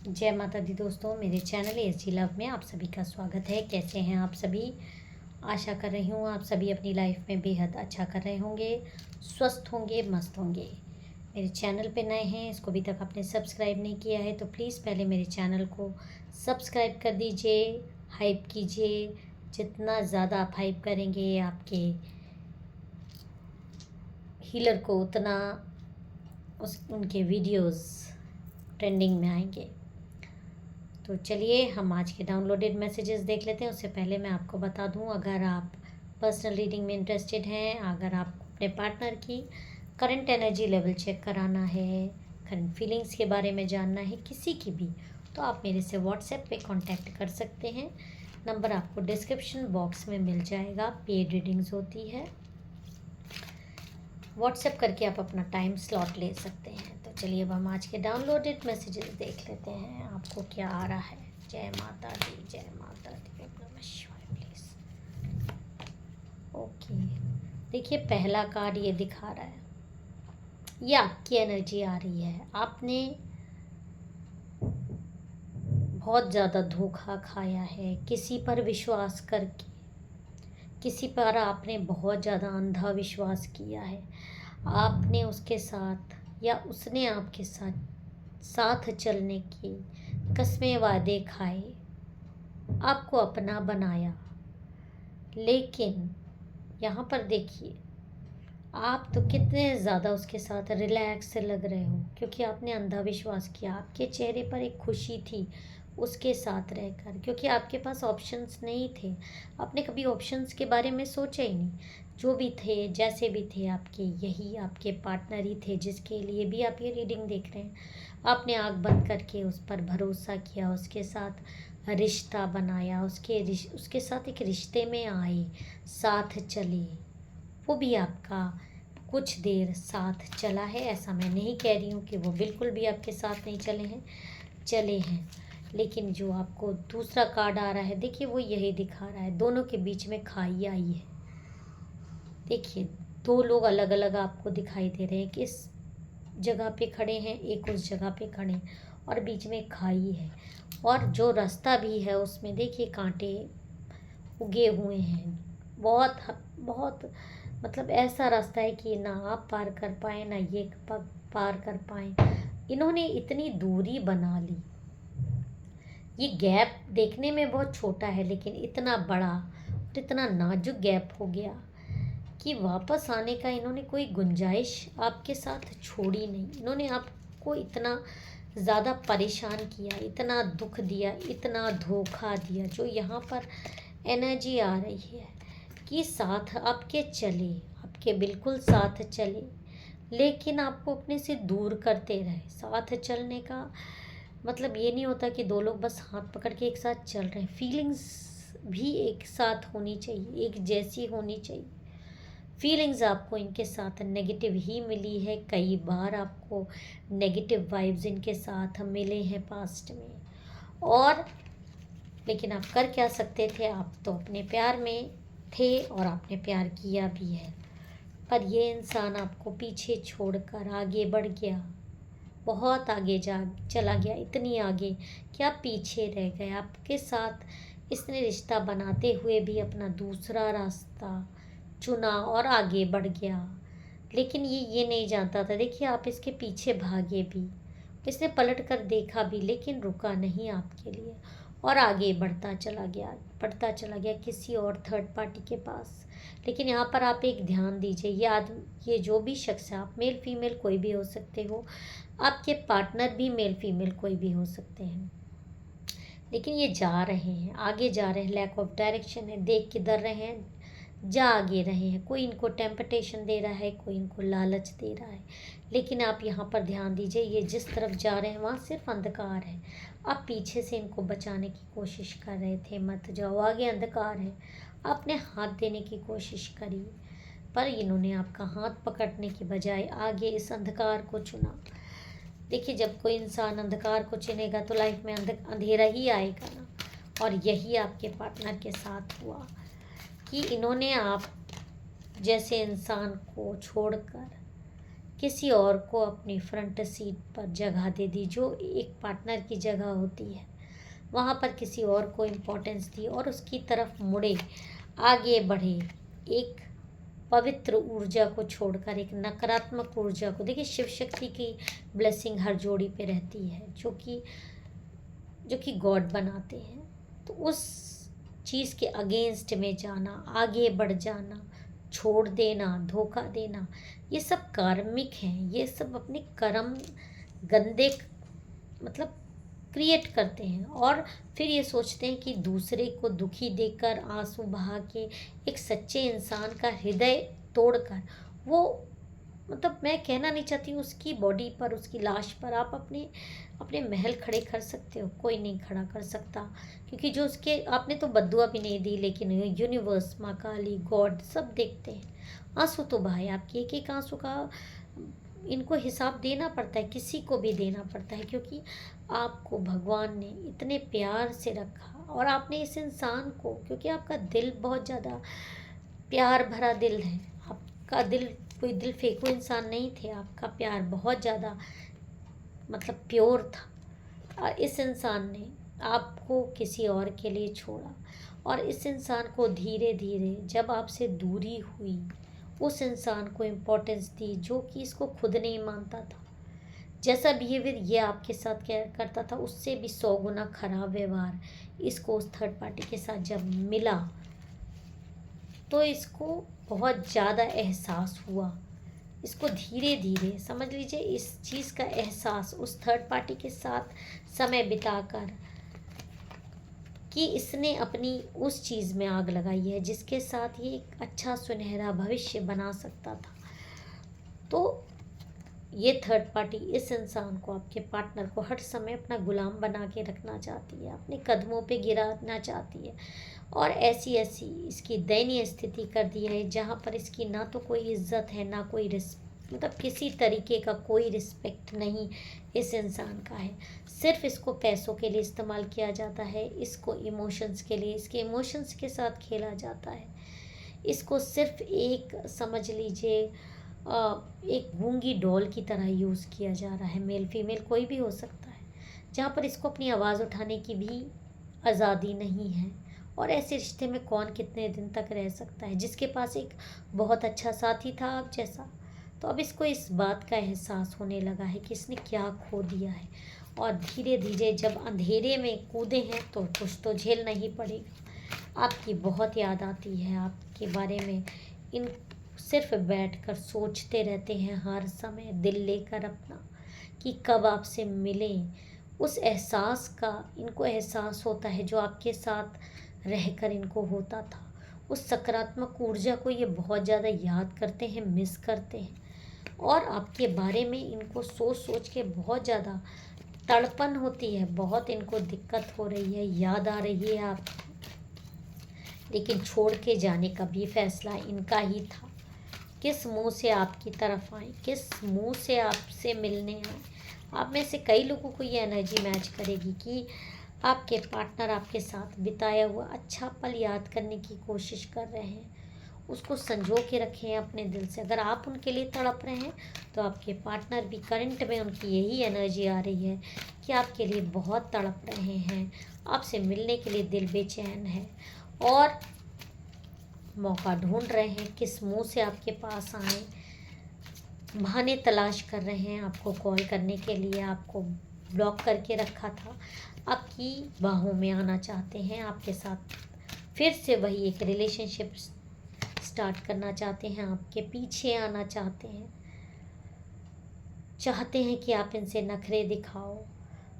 जय माता दी दोस्तों, मेरे चैनल एस जी लव में आप सभी का स्वागत है। कैसे हैं आप सभी? आशा कर रही हूँ आप सभी अपनी लाइफ में बेहद अच्छा कर रहे होंगे, स्वस्थ होंगे, मस्त होंगे। मेरे चैनल पे नए हैं, इसको अभी तक आपने सब्सक्राइब नहीं किया है तो प्लीज़ पहले मेरे चैनल को सब्सक्राइब कर दीजिए, हाइप कीजिए। जितना ज़्यादा आप हाइप करेंगे आपके हीलर को उतना उनके वीडियोस ट्रेंडिंग में आएंगे। तो चलिए हम आज के डाउनलोडेड मैसेजेस देख लेते हैं। उससे पहले मैं आपको बता दूं, अगर आप पर्सनल रीडिंग में इंटरेस्टेड हैं, अगर आपको अपने पार्टनर की करंट एनर्जी लेवल चेक कराना है, करंट फीलिंग्स के बारे में जानना है किसी की भी, तो आप मेरे से व्हाट्सएप पे कांटेक्ट कर सकते हैं। नंबर आपको डिस्क्रिप्शन बॉक्स में मिल जाएगा। पेड रीडिंग्स होती है, व्हाट्सएप करके आप अपना टाइम स्लॉट ले सकते हैं। तो चलिए अब हम आज के डाउनलोडेड मैसेजेस देख लेते हैं, आपको क्या आ रहा है। जय माता दी, जय माता दी, ओम नमः शिवाय। प्लीज ओके, देखिए पहला कार्ड ये दिखा रहा है, ये आपकी एनर्जी आ रही है। आपने बहुत ज़्यादा धोखा खाया है किसी पर विश्वास करके, किसी पर आपने बहुत ज़्यादा अंधा विश्वास किया है। आपने उसके साथ या उसने आपके साथ साथ चलने की कस्में वादे खाए, आपको अपना बनाया। लेकिन यहाँ पर देखिए, आप तो कितने ज़्यादा उसके साथ रिलैक्स लग रहे हो, क्योंकि आपने अंधा विश्वास किया। आपके चेहरे पर एक खुशी थी उसके साथ रहकर, क्योंकि आपके पास ऑप्शंस नहीं थे। आपने कभी ऑप्शंस के बारे में सोचा ही नहीं। जो भी थे, जैसे भी थे, आपके यही आपके पार्टनर ही थे जिसके लिए भी आप ये रीडिंग देख रहे हैं। आपने आँख बंद करके उस पर भरोसा किया, उसके साथ रिश्ता बनाया, उसके साथ एक रिश्ते में आए, साथ चले। वो भी आपका कुछ देर साथ चला है। ऐसा मैं नहीं कह रही हूँ कि वो बिल्कुल भी आपके साथ नहीं चले हैं। लेकिन जो आपको दूसरा कार्ड आ रहा है, देखिए वो यही दिखा रहा है, दोनों के बीच में खाई आई है। देखिए दो लोग अलग अलग आपको दिखाई दे रहे हैं, किस जगह पे खड़े हैं, एक उस जगह पे खड़े हैं और बीच में खाई है। और जो रास्ता भी है उसमें देखिए कांटे उगे हुए हैं। बहुत बहुत मतलब ऐसा रास्ता है कि ना आप पार कर पाए ना ये पार कर पाए। इन्होंने इतनी दूरी बना ली। ये गैप देखने में बहुत छोटा है लेकिन इतना बड़ा और इतना नाजुक गैप हो गया कि वापस आने का इन्होंने कोई गुंजाइश आपके साथ छोड़ी नहीं। इन्होंने आपको इतना ज़्यादा परेशान किया, इतना दुख दिया, इतना धोखा दिया। जो यहाँ पर एनर्जी आ रही है कि साथ आपके चले, आपके बिल्कुल साथ चले, लेकिन आपको अपने से दूर करते रहे। साथ चलने का मतलब ये नहीं होता कि दो लोग बस हाथ पकड़ के एक साथ चल रहे हैं। फीलिंग्स भी एक साथ होनी चाहिए, एक जैसी होनी चाहिए। फीलिंग्स आपको इनके साथ नेगेटिव ही मिली है। कई बार आपको नेगेटिव वाइब्स इनके साथ मिले हैं पास्ट में। और लेकिन आप कर क्या सकते थे? आप तो अपने प्यार में थे और आपने प्यार किया भी है। पर ये इंसान आपको पीछे छोड़कर आगे बढ़ गया, बहुत आगे जा चला गया, इतनी आगे कि आप पीछे रह गए। आपके साथ इसने रिश्ता बनाते हुए भी अपना दूसरा रास्ता चुना और आगे बढ़ गया। लेकिन ये नहीं जानता था। देखिए आप इसके पीछे भागे भी, इसने पलट कर देखा भी, लेकिन रुका नहीं आपके लिए और आगे बढ़ता चला गया किसी और थर्ड पार्टी के पास। लेकिन यहाँ पर आप एक ध्यान दीजिए, ये जो भी शख्स है, आप मेल फीमेल कोई भी हो सकते हो, आपके पार्टनर भी मेल फीमेल कोई भी हो सकते हैं। लेकिन ये जा रहे हैं, आगे जा रहे हैं, लैक ऑफ डायरेक्शन है, देख किधर रहे हैं, जा आगे रहे हैं। कोई इनको टेम्पटेशन दे रहा है, कोई इनको लालच दे रहा है। लेकिन आप यहाँ पर ध्यान दीजिए, ये जिस तरफ जा रहे हैं वहाँ सिर्फ अंधकार है। आप पीछे से इनको बचाने की कोशिश कर रहे थे, मत जाओ, आगे अंधकार है। आपने हाथ देने की कोशिश करी, पर इन्होंने आपका हाथ पकड़ने की बजाय आगे इस अंधकार को चुना। देखिए जब कोई इंसान अंधकार को चुनेगा तो लाइफ में अंधेरा ही आएगा ना। और यही आपके पार्टनर के साथ हुआ कि इन्होंने आप जैसे इंसान को छोड़कर किसी और को अपनी फ्रंट सीट पर जगह दे दी, जो एक पार्टनर की जगह होती है वहाँ पर किसी और को इम्पोर्टेंस दी और उसकी तरफ मुड़े, आगे बढ़े, एक पवित्र ऊर्जा को छोड़कर एक नकारात्मक ऊर्जा को। देखिए, शिव शक्ति की ब्लेसिंग हर जोड़ी पे रहती है, जो कि गॉड बनाते हैं। तो उस चीज़ के अगेंस्ट में जाना, आगे बढ़ जाना, छोड़ देना, धोखा देना, ये सब कार्मिक हैं। ये सब अपने कर्म गंदे मतलब क्रिएट करते हैं और फिर ये सोचते हैं कि दूसरे को दुखी देखकर, आंसू बहा के, एक सच्चे इंसान का हृदय तोड़कर, वो मतलब मैं कहना नहीं चाहती उसकी बॉडी पर, उसकी लाश पर आप अपने अपने महल खड़े कर सकते हो, कोई नहीं खड़ा कर सकता। क्योंकि जो उसके आपने तो बद्दुआ भी नहीं दी, लेकिन यूनिवर्स, माँ काली, गॉड सब देखते हैं। आंसू तो बहाए, आपके एक एक आंसू का इनको हिसाब देना पड़ता है, किसी को भी देना पड़ता है, क्योंकि आपको भगवान ने इतने प्यार से रखा और आपने इस इंसान को, क्योंकि आपका दिल बहुत ज़्यादा प्यार भरा दिल है, आपका दिल कोई दिल फेंकू इंसान नहीं थे, आपका प्यार बहुत ज़्यादा मतलब प्योर था। और इस इंसान ने आपको किसी और के लिए छोड़ा और इस इंसान को धीरे धीरे जब आपसे दूरी हुई, उस इंसान को इम्पोर्टेंस दी जो कि इसको खुद नहीं मानता था। जैसा बिहेवियर ये आपके साथ क्या करता था, उससे भी 100 गुना खराब व्यवहार इसको उस थर्ड पार्टी के साथ जब मिला, तो इसको बहुत ज़्यादा एहसास हुआ। इसको धीरे धीरे समझ लीजिए, इस चीज़ का एहसास उस थर्ड पार्टी के साथ समय बिताकर कि इसने अपनी उस चीज़ में आग लगाई है जिसके साथ ये एक अच्छा सुनहरा भविष्य बना सकता था। तो ये थर्ड पार्टी इस इंसान को, आपके पार्टनर को, हर समय अपना गुलाम बना के रखना चाहती है, अपने कदमों पे गिराना चाहती है और ऐसी ऐसी इसकी दयनीय स्थिति कर दी है जहाँ पर इसकी ना तो कोई इज्जत है, ना कोई मतलब किसी तरीके का कोई रिस्पेक्ट नहीं इस इंसान का है। सिर्फ इसको पैसों के लिए इस्तेमाल किया जाता है, इसको इमोशंस के लिए, इसके इमोशंस के साथ खेला जाता है। इसको सिर्फ एक समझ लीजिए एक गूंगी डॉल की तरह यूज़ किया जा रहा है। मेल फीमेल कोई भी हो सकता है, जहाँ पर इसको अपनी आवाज़ उठाने की भी आज़ादी नहीं है। और ऐसे रिश्ते में कौन कितने दिन तक रह सकता है, जिसके पास एक बहुत अच्छा साथी था आप जैसा। तो अब इसको इस बात का एहसास होने लगा है कि इसने क्या खो दिया है और धीरे धीरे जब अंधेरे में कूदे हैं तो कुछ तो झेलना ही पड़ेगा। आपकी बहुत याद आती है, आपके बारे में इन सिर्फ बैठकर सोचते रहते हैं हर समय, दिल लेकर अपना, कि कब आपसे मिलें। उस एहसास का इनको एहसास होता है जो आपके साथ रहकर इनको होता था। उस सकारात्मक ऊर्जा को ये बहुत ज़्यादा याद करते हैं, मिस करते हैं और आपके बारे में इनको सोच सोच के बहुत ज़्यादा तड़पन होती है, बहुत इनको दिक्कत हो रही है, याद आ रही है आप। लेकिन छोड़ के जाने का भी फैसला इनका ही था। किस मुंह से आपकी तरफ आए, किस मुंह से आपसे मिलने आए। आप में से कई लोगों को ये एनर्जी मैच करेगी कि आपके पार्टनर आपके साथ बिताया हुआ अच्छा पल याद करने की कोशिश कर रहे हैं, उसको संजो के रखें अपने दिल से। अगर आप उनके लिए तड़प रहे हैं तो आपके पार्टनर भी, करंट में उनकी यही एनर्जी आ रही है कि आपके लिए बहुत तड़प रहे हैं, आपसे मिलने के लिए दिल बेचैन है और मौका ढूंढ रहे हैं किस मुंह से आपके पास आए। बहाने तलाश कर रहे हैं आपको कॉल करने के लिए, आपको ब्लॉक करके रखा था, आपकी बाहों में आना चाहते हैं, आपके साथ फिर से वही एक रिलेशनशिप स्टार्ट करना चाहते हैं, आपके पीछे आना चाहते हैं कि आप इनसे नखरे दिखाओ,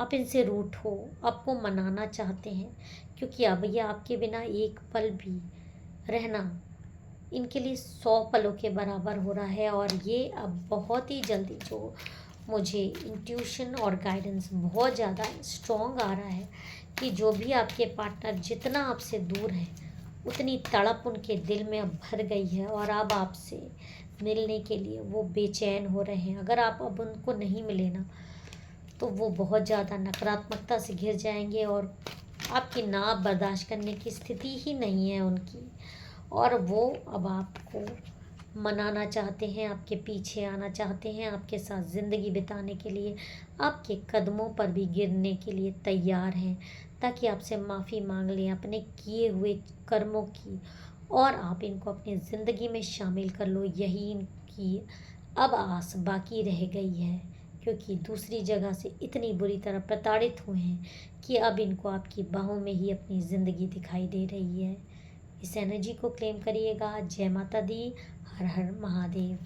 आप इनसे रूठो, आपको मनाना चाहते हैं। क्योंकि अब ये आपके बिना एक पल भी रहना इनके लिए 100 पलों के बराबर हो रहा है। और ये अब बहुत ही जल्दी, जो मुझे इंट्यूशन और गाइडेंस बहुत ज़्यादा स्ट्रॉन्ग आ रहा है कि जो भी आपके पार्टनर जितना आपसे दूर है, उतनी तड़प उनके दिल में अब भर गई है और अब आपसे मिलने के लिए वो बेचैन हो रहे हैं। अगर आप अब उनको नहीं मिले ना, तो वो बहुत ज़्यादा नकारात्मकता से घिर जाएंगे और आपकी ना बर्दाश्त करने की स्थिति ही नहीं है उनकी। और वो अब आपको मनाना चाहते हैं, आपके पीछे आना चाहते हैं, आपके साथ ज़िंदगी बिताने के लिए, आपके कदमों पर भी गिरने के लिए तैयार हैं, ताकि आपसे माफ़ी मांग लें अपने किए हुए कर्मों की, और आप इनको अपनी ज़िंदगी में शामिल कर लो। यही इनकी अब आस बाकी रह गई है, क्योंकि दूसरी जगह से इतनी बुरी तरह प्रताड़ित हुए हैं कि अब इनको आपकी बाहों में ही अपनी ज़िंदगी दिखाई दे रही है। इस एनर्जी को क्लेम करिएगा। जय माता दी। हर हर महादेव।